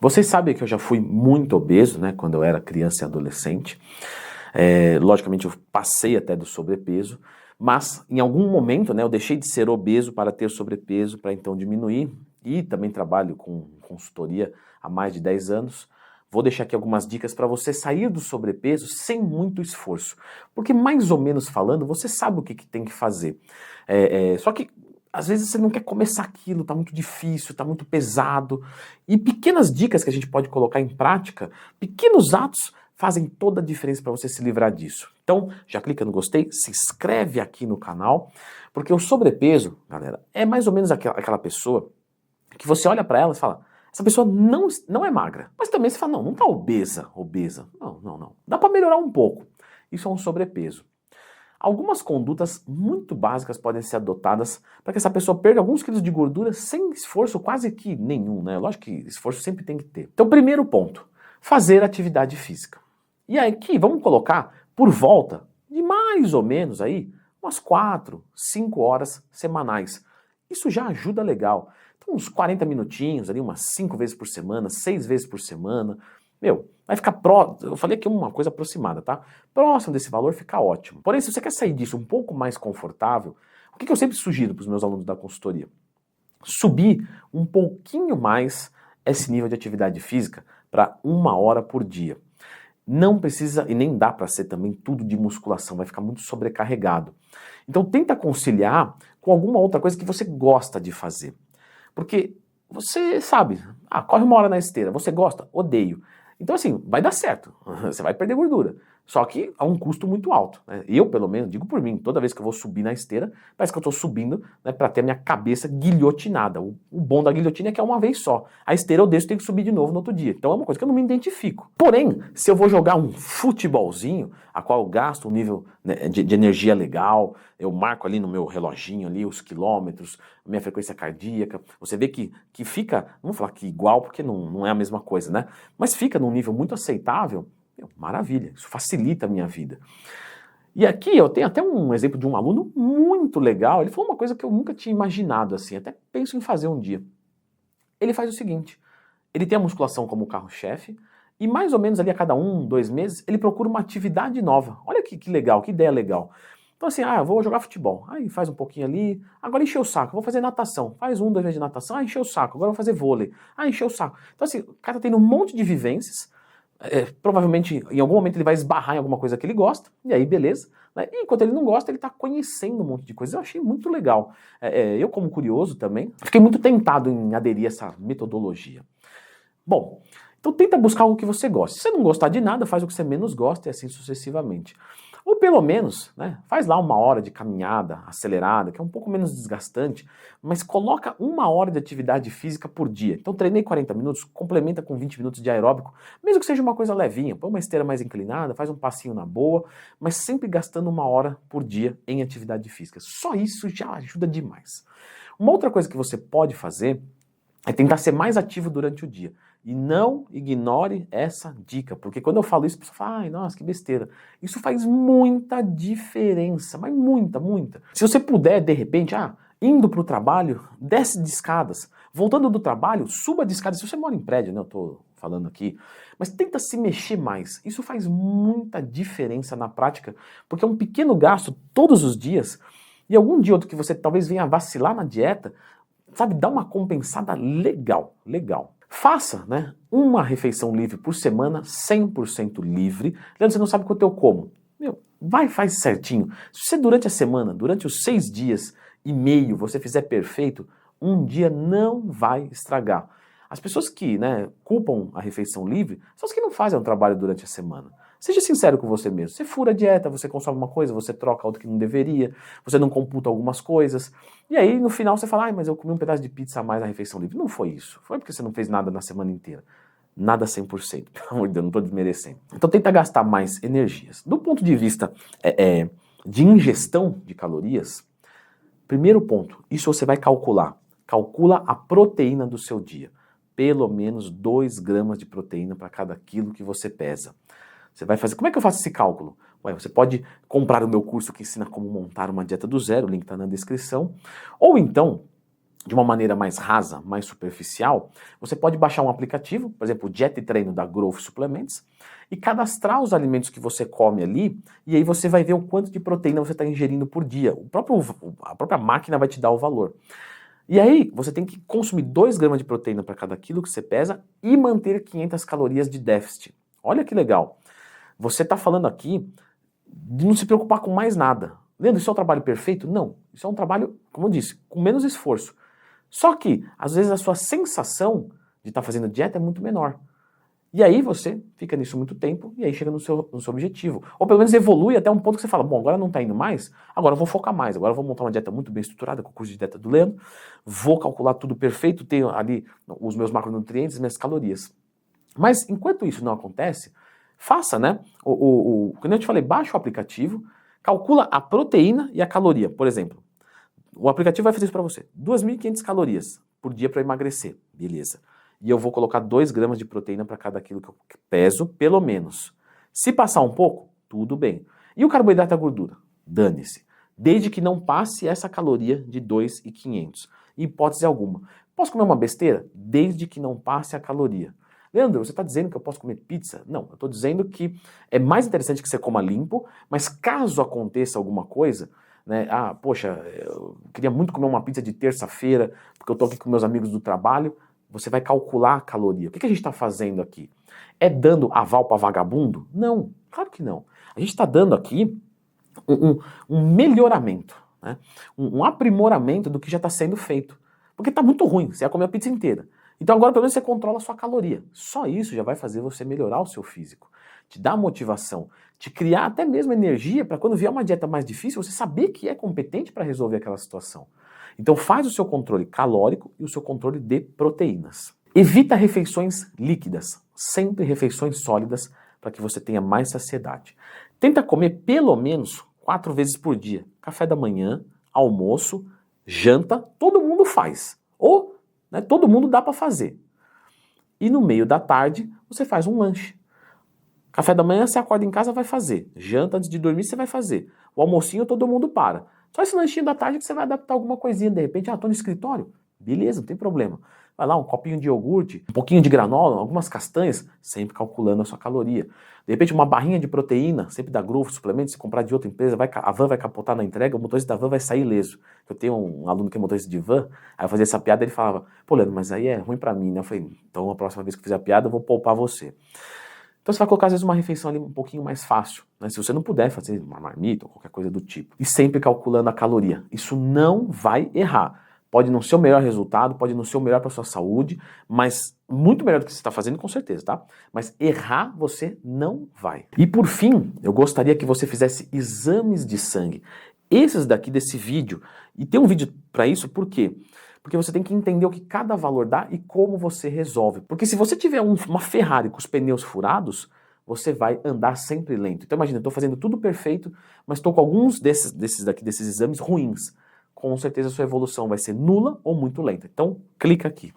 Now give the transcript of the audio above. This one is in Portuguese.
Vocês sabem que eu já fui muito obeso, né, quando eu era criança e adolescente. Logicamente eu passei até do sobrepeso, mas em algum momento, né, eu deixei de ser obeso para ter sobrepeso, para então diminuir, e também trabalho com consultoria há mais de 10 anos. Vou deixar aqui algumas dicas para você sair do sobrepeso sem muito esforço, porque mais ou menos falando, você sabe o que tem que fazer. Só que às vezes você não quer começar aquilo, tá muito difícil, tá muito pesado. E pequenas dicas que a gente pode colocar em prática, pequenos atos, fazem toda a diferença para você se livrar disso. Então, já clica no gostei, se inscreve aqui no canal, porque o sobrepeso, galera, é mais ou menos aquela pessoa que você olha para ela e fala, essa pessoa não é magra. Mas também você fala, não tá obesa. Não. Dá para melhorar um pouco. Isso é um sobrepeso. Algumas condutas muito básicas podem ser adotadas para que essa pessoa perca alguns quilos de gordura sem esforço quase que nenhum, né? Lógico que esforço sempre tem que ter. Então, primeiro ponto, fazer atividade física. E aí aqui, vamos colocar por volta de mais ou menos aí umas 4, 5 horas semanais. Isso já ajuda legal. Então, uns 40 minutinhos ali, umas 5 vezes por semana, 6 vezes por semana. Vai ficar eu falei aqui uma coisa aproximada, tá? Próximo desse valor fica ótimo. Porém, se você quer sair disso um pouco mais confortável, o que eu sempre sugiro para os meus alunos da consultoria? Subir um pouquinho mais esse nível de atividade física para 1 hora por dia. Não precisa e nem dá para ser também tudo de musculação, vai ficar muito sobrecarregado. Então tenta conciliar com alguma outra coisa que você gosta de fazer. Porque você sabe, corre 1 hora na esteira, você gosta? Odeio. Então assim, vai dar certo, você vai perder gordura. Só que a um custo muito alto, né? Eu, pelo menos, digo por mim, toda vez que eu vou subir na esteira, parece que eu estou subindo, né, para ter a minha cabeça guilhotinada. O bom da guilhotina é que é uma vez só. A esteira eu desço e tenho que subir de novo no outro dia. Então é uma coisa que eu não me identifico. Porém, se eu vou jogar um futebolzinho, a qual eu gasto um nível, né, de energia legal, eu marco ali no meu reloginho ali os quilômetros, minha frequência cardíaca, você vê que fica, não vou falar que igual, porque não é a mesma coisa, né? Mas fica num nível muito aceitável. Maravilha, isso facilita a minha vida. E aqui eu tenho até um exemplo de um aluno muito legal, ele falou uma coisa que eu nunca tinha imaginado assim, até penso em fazer um dia. Ele faz o seguinte, ele tem a musculação como carro-chefe, e mais ou menos ali a cada 1, 2 meses, ele procura uma atividade nova. Olha que legal, que ideia legal. Então assim, eu vou jogar futebol, aí faz um pouquinho ali, agora encheu o saco, vou fazer natação, faz 1, 2 vezes de natação, encheu o saco, agora vou fazer vôlei, encheu o saco. Então assim, o cara tá tendo um monte de vivências, provavelmente em algum momento ele vai esbarrar em alguma coisa que ele gosta, e aí beleza, né? E enquanto ele não gosta, ele está conhecendo um monte de coisas. Eu achei muito legal. Eu, como curioso também, fiquei muito tentado em aderir a essa metodologia. Bom, então tenta buscar algo que você goste. Se você não gostar de nada, faz o que você menos gosta e assim sucessivamente. Ou pelo menos, né, faz lá 1 hora de caminhada acelerada, que é um pouco menos desgastante, mas coloca 1 hora de atividade física por dia. Então treinei 40 minutos, complementa com 20 minutos de aeróbico, mesmo que seja uma coisa levinha, põe uma esteira mais inclinada, faz um passinho na boa, mas sempre gastando 1 hora por dia em atividade física. Só isso já ajuda demais. Uma outra coisa que você pode fazer é tentar ser mais ativo durante o dia. E não ignore essa dica, porque quando eu falo isso, a pessoa fala, ai, nossa, que besteira. Isso faz muita diferença, mas muita, muita. Se você puder, de repente, indo para o trabalho, desce de escadas. Voltando do trabalho, suba de escadas. Se você mora em prédio, né, eu tô falando aqui, mas tenta se mexer mais. Isso faz muita diferença na prática, porque é um pequeno gasto todos os dias, e algum dia outro que você talvez venha vacilar na dieta, sabe, dá uma compensada legal, legal. Faça, né, uma refeição livre por semana, 100% livre. Leandro, você não sabe quanto eu como. Faz certinho. Se você durante a semana, durante os 6 dias e meio, você fizer perfeito, um dia não vai estragar. As pessoas que, né, culpam a refeição livre são as que não fazem o trabalho durante a semana. Seja sincero com você mesmo. Você fura a dieta, você consome uma coisa, você troca outra que não deveria, você não computa algumas coisas. E aí, no final, você fala, mas eu comi um pedaço de pizza a mais na refeição livre. Não foi isso. Foi porque você não fez nada na semana inteira. Nada 100%. Pelo amor de Deus, não estou desmerecendo. Então, tenta gastar mais energias. Do ponto de vista de ingestão de calorias, primeiro ponto, isso você vai calcular. Calcula a proteína do seu dia. Pelo menos 2 gramas de proteína para cada quilo que você pesa. Você vai fazer. Como é que eu faço esse cálculo? Você pode comprar o meu curso que ensina como montar uma dieta do zero, o link está na descrição. Ou então, de uma maneira mais rasa, mais superficial, você pode baixar um aplicativo, por exemplo, o Dieta e Treino da Growth Suplements, e cadastrar os alimentos que você come ali, e aí você vai ver o quanto de proteína você está ingerindo por dia. A própria máquina vai te dar o valor. E aí você tem que consumir 2 gramas de proteína para cada quilo que você pesa e manter 500 calorias de déficit. Olha que legal. Você está falando aqui de não se preocupar com mais nada. Leandro, isso é um trabalho perfeito? Não. Isso é um trabalho, como eu disse, com menos esforço. Só que, às vezes, a sua sensação de estar fazendo dieta é muito menor. E aí você fica nisso muito tempo e aí chega no seu objetivo. Ou pelo menos evolui até um ponto que você fala, bom, agora não está indo mais, agora eu vou focar mais, agora eu vou montar uma dieta muito bem estruturada com o curso de dieta do Leandro, vou calcular tudo perfeito, tenho ali os meus macronutrientes, minhas calorias. Mas enquanto isso não acontece, faça, né? Quando eu te falei, baixa o aplicativo, calcula a proteína e a caloria, por exemplo. O aplicativo vai fazer isso para você. 2.500 calorias por dia para emagrecer. Beleza. E eu vou colocar 2 gramas de proteína para cada quilo que eu peso, pelo menos. Se passar um pouco, tudo bem. E o carboidrato e a gordura? Dane-se. Desde que não passe essa caloria de 2.500. Hipótese alguma. Posso comer uma besteira? Desde que não passe a caloria. Leandro, você está dizendo que eu posso comer pizza? Não, eu estou dizendo que é mais interessante que você coma limpo, mas caso aconteça alguma coisa, né? Ah, poxa, eu queria muito comer uma pizza de terça-feira, porque eu tô aqui com meus amigos do trabalho. Você vai calcular a caloria. O que a gente está fazendo aqui? É dando aval para vagabundo? Não, claro que não. A gente está dando aqui um melhoramento, né? Um aprimoramento do que já está sendo feito. Porque está muito ruim, você ia comer a pizza inteira. Então agora pelo menos você controla a sua caloria. Só isso já vai fazer você melhorar o seu físico, te dar motivação, te criar até mesmo energia para quando vier uma dieta mais difícil, você saber que é competente para resolver aquela situação. Então faz o seu controle calórico e o seu controle de proteínas. Evita refeições líquidas, sempre refeições sólidas para que você tenha mais saciedade. Tenta comer pelo menos 4 vezes por dia. Café da manhã, almoço, janta, todo mundo faz. Ou, né, todo mundo dá para fazer. E no meio da tarde você faz um lanche. Café da manhã você acorda em casa, vai fazer. Janta antes de dormir você vai fazer. O almocinho todo mundo para. Só esse lanchinho da tarde que você vai adaptar alguma coisinha. De repente, tô no escritório. Beleza, não tem problema. Vai lá, um copinho de iogurte, um pouquinho de granola, algumas castanhas, sempre calculando a sua caloria. De repente, uma barrinha de proteína, sempre da Growth Suplementos, se comprar de outra empresa, a van vai capotar na entrega, o motorista da van vai sair ileso. Eu tenho um aluno que é motorista de van, aí eu fazia essa piada, ele falava, pô, Leandro, mas aí é ruim pra mim, né? Eu falei, então a próxima vez que eu fizer a piada, eu vou poupar você. Então você vai colocar às vezes uma refeição ali um pouquinho mais fácil, né? Se você não puder fazer uma marmita ou qualquer coisa do tipo. E sempre calculando a caloria. Isso não vai errar. Pode não ser o melhor resultado, pode não ser o melhor para sua saúde, mas muito melhor do que você está fazendo com certeza, tá? Mas errar você não vai. E por fim, eu gostaria que você fizesse exames de sangue. Esses daqui desse vídeo. E tem um vídeo para isso, por quê? Porque você tem que entender o que cada valor dá e como você resolve. Porque se você tiver uma Ferrari com os pneus furados, você vai andar sempre lento. Então imagina, eu estou fazendo tudo perfeito, mas estou com alguns desses exames ruins. Com certeza a sua evolução vai ser nula ou muito lenta. Então clica aqui.